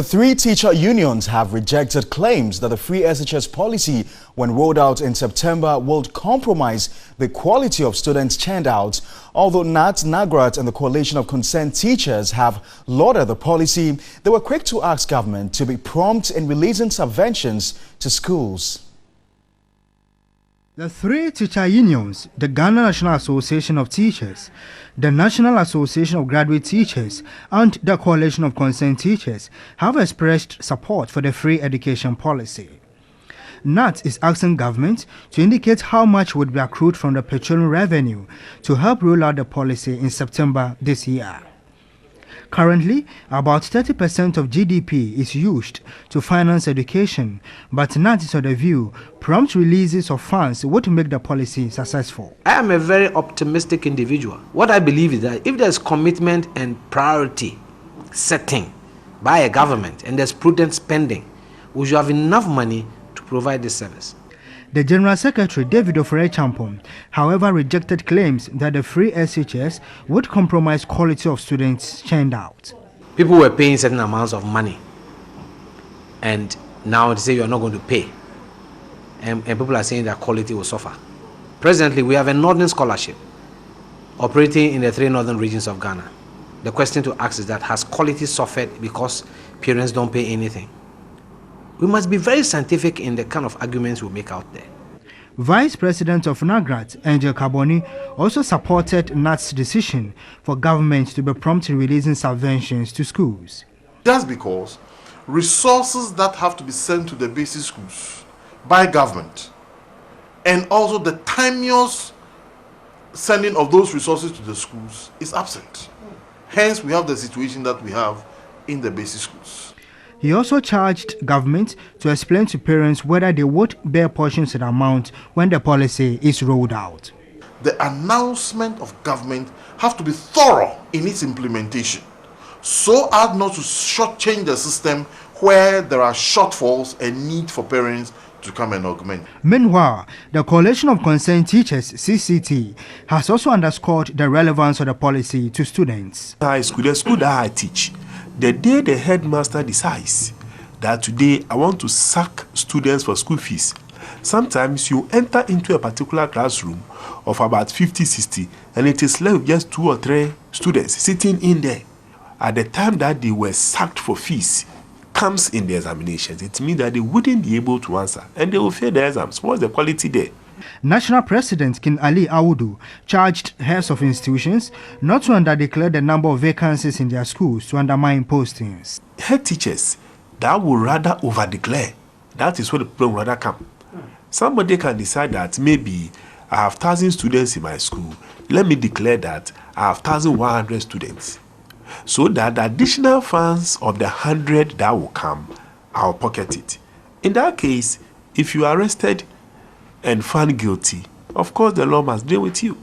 Three teacher unions have rejected claims that the free SHS policy, when rolled out in September, will compromise the quality of students churned out. Although Gov't and the Coalition of Concerned Teachers have lauded the policy, they were quick to ask government to be prompt in releasing subventions to schools. The three teacher unions, the Ghana National Association of Teachers, the National Association of Graduate Teachers, and the Coalition of Concerned Teachers, have expressed support for the free education policy. NAT is asking government to indicate how much would be accrued from the petroleum revenue to help roll out the policy in September this year. Currently, about 30% of GDP is used to finance education, but NAT is of the view prompt releases of funds would make the policy successful. I am a very optimistic individual. What I believe is that if there's commitment and priority setting by a government and there's prudent spending, we should have enough money to provide this service. The General Secretary, David Ofere-Champon, however, rejected claims that the free SHS would compromise quality of students churned out. People were paying certain amounts of money, and now they say you are not going to pay, and people are saying that quality will suffer. Presently, we have a Northern Scholarship operating in the three northern regions of Ghana. The question to ask is that, has quality suffered because parents don't pay anything? We must be very scientific in the kind of arguments we make out there. Vice President of Gov't, Angel Carboni, also supported NAT's decision for government to be prompt in releasing subventions to schools. That's because resources that have to be sent to the basic schools by government, and also the timeous sending of those resources to the schools, is absent. Hence, we have the situation that we have in the basic schools. He also charged government to explain to parents whether they would bear portions of the amount when the policy is rolled out. The announcement of government have to be thorough in its implementation, so as not to shortchange the system where there are shortfalls and need for parents to come and augment. Meanwhile, the Coalition of Concerned Teachers, CCT, has also underscored the relevance of the policy to students. High school, the school that I teach, the day the headmaster decides that today I want to sack students for school fees, sometimes you enter into a particular classroom of about 50, 60, and it is left with just 2 or 3 students sitting in there. At the time that they were sacked for fees comes in the examinations, it means that they wouldn't be able to answer and they will fail the exams. What's the quality there? National President King Ali Audu charged heads of institutions not to underdeclare the number of vacancies in their schools to undermine postings. Head teachers that will rather overdeclare, that is where the problem will rather come. Somebody can decide that maybe I have 1,000 students in my school, let me declare that I have 1,100 students, so that the additional funds of the 100 that will come, I'll pocket it. In that case, if you are arrested and found guilty, of course the law must deal with you.